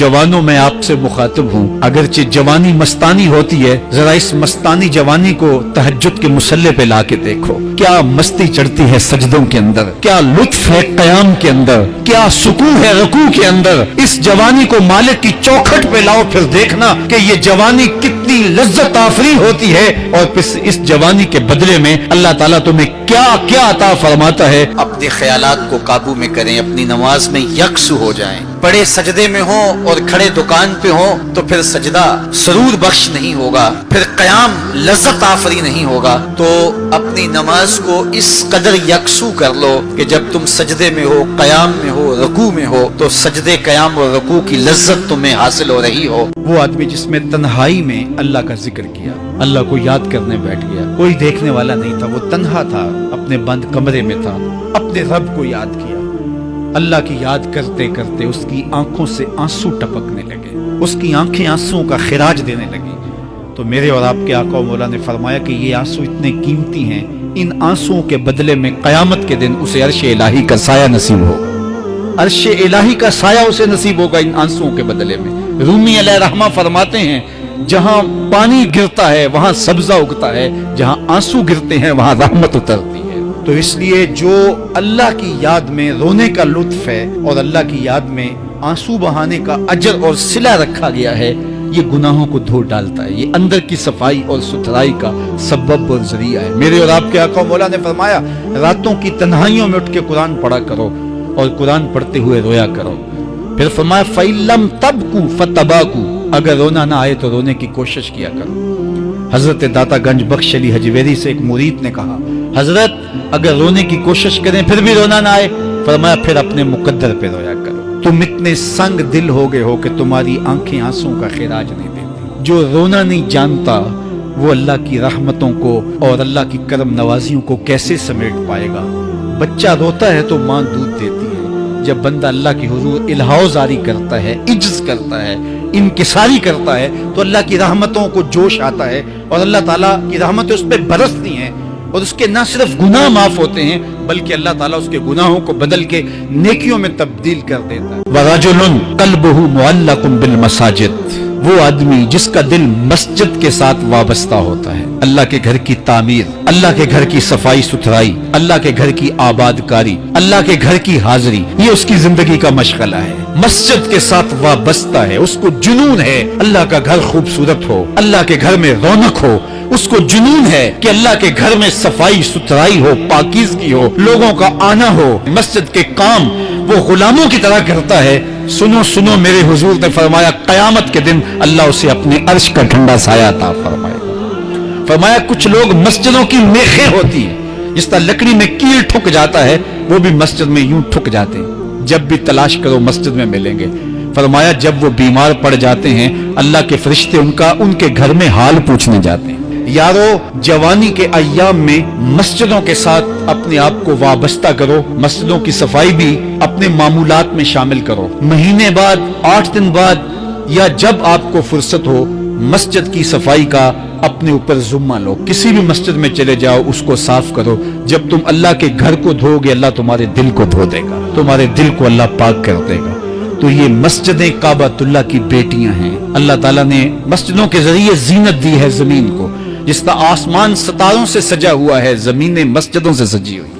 जवानों मैं आपसे मुखातिब हूँ, अगरचे जवानी मस्तानी होती है, जरा इस मस्तानी जवानी को तहज्जुद के मुसल्ले पे लाके देखो। क्या मस्ती चढ़ती है सजदों के अंदर, क्या लुत्फ है कयाम के अंदर, क्या सुकून है रुकू के अंदर। इस जवानी को मालिक की चौखट पे लाओ, फिर देखना कि ये जवानी कितनी लज्जत आफरी होती है, और फिर इस जवानी के बदले में अल्लाह ताला तुम्हें क्या क्या अता फरमाता है। अपने ख्यालात को काबू में करें, अपनी नमाज में यकसु हो जाएं। बड़े सजदे में हो और खड़े दुकान पे हो तो फिर सजदा सरूर बख्श नहीं होगा, फिर कयाम लज्जत आफरी नहीं होगा। तो अपनी नमाज को इस कदर यकसु कर लो कि जब तुम सजदे में हो, कयाम में हो, रुकू में हो, तो सजदे कयाम और रुकू की लज्जत तुम्हें हासिल हो रही हो। वो आदमी जिसमें तन्हाई में अल्लाह का जिक्र किया, अल्लाह को याद करने बैठ गया, कोई देखने वाला नहीं था, वो तन्हा था, अपने बंद कमरे में था, अपने रब को याद किया। अल्लाह की याद करते करते उसकी आंखों से आंसू टपकने लगे, उसकी आंखें आंसुओं का खिराज देने लगी। तो मेरे और आपके आका और मौला ने फरमाया कि ये आंसू इतने कीमती हैं, इन आंसुओं के बदले में कयामत के दिन उसे अर्श इलाही का साया नसीब होगा। अर्श इलाही का साया उसे नसीब होगा इन आंसुओं के बदले में। रूमी अलैहि रहमा फरमाते हैं, जहां पानी गिरता है वहां सब्जा उगता है, जहां आंसू गिरते हैं वहां रहमत उतरती है। तो इसलिए जो अल्लाह की याद में रोने का लुत्फ है और अल्लाह की याद में आंसू बहाने का अजर और सिला रखा गया है, ये गुनाहों को धो डालता है, ये अंदर की सफाई और सुथराई का सबब और जरिया है। मेरे और आपके आका मौला ने फरमाया, रातों की तन्हाइयों में उठ के कुरान पढ़ा करो और कुरान पढ़ते हुए रोया करो। फिर फरमाया, फ़इल्लम तबकू फतबाकू, अगर रोना ना आए तो रोने की कोशिश किया करो। हजरत दाता गंज बख्श अली हजवेरी से एक मुरीद ने कहा, हजरत अगर रोने की कोशिश करें फिर भी रोना ना आए, फरमाया फिर अपने मुकद्दर पे रोया करो। तुम इतने संग दिल हो गए हो कि तुम्हारी आंखें आंसुओं का खिराज नहीं देती। जो रोना नहीं जानता वो अल्लाह की रहमतों को और अल्लाह की करम नवाजियों को कैसे समेट पाएगा। बच्चा रोता है तो माँ दूध देती है। जब बंदा अल्लाह की हुजूर इल्हाओ जारी करता है, इज्ज करता है, इनकिसारी करता है, तो अल्लाह की रहमतों को जोश आता है और अल्लाह ताला की रहमतें उस पर बरसती हैं और उसके न सिर्फ गुनाह माफ होते हैं बल्कि अल्लाह ताला उसके गुनाहों को बदल के नेकियों में तब्दील कर देता है। वरजुलुन क़ल्बुहु मुअल्लक़ुन बिल मसाजिद, वो आदमी जिसका दिल मस्जिद के साथ वाबस्ता होता है। अल्लाह के घर की तामीर, अल्लाह के घर की सफाई सुथराई, अल्लाह के घर की आबादकारी, अल्लाह के घर की हाजिरी, ये उसकी जिंदगी का मशगला है। मस्जिद के साथ वाबस्ता है, उसको जुनून है अल्लाह का घर खूबसूरत हो, अल्लाह के घर में रौनक हो, उसको जुनून है कि अल्लाह के घर में सफाई सुथराई हो, पाकीज़गी हो, लोगों का आना हो। मस्जिद के काम वो गुलामों की तरह करता है। सुनो सुनो, मेरे हुजूर ने फरमाया, कयामत के दिन अल्लाह उसे अपने अर्श का ठंडा साया अता फरमाएगा। फरमाया कुछ लोग मस्जिदों की मेखें होती है, जिस तरह लकड़ी में कील ठुक जाता है वो भी मस्जिद में यूं ठुक जाते हैं, जब भी तलाश करो मस्जिद में मिलेंगे। फरमाया जब वो बीमार पड़ जाते हैं अल्लाह के फरिश्ते उनके घर में हाल पूछने जाते हैं। यारो, जवानी के अय्याम में मस्जिदों के साथ अपने आप को वाबस्ता करो, मस्जिदों की सफाई भी अपने मामूलात में शामिल करो। महीने बाद, 8 दिन बाद या जब आपको फुर्सत हो, मस्जिद की सफाई का अपने ऊपर जुम्मा लो। किसी भी मस्जिद में चले जाओ, उसको साफ करो। जब तुम अल्लाह के घर को धोगे अल्लाह तुम्हारे दिल को धो देगा, तुम्हारे दिल को अल्लाह पाक कर देगा। तो ये मस्जिदें काबतुल्लाह की बेटियां हैं। अल्लाह ताला ने मस्जिदों के जरिए जीनत दी है जमीन को। जिस तरह आसमान सितारों से सजा हुआ है, जमीनें मस्जिदों से सजी हुई।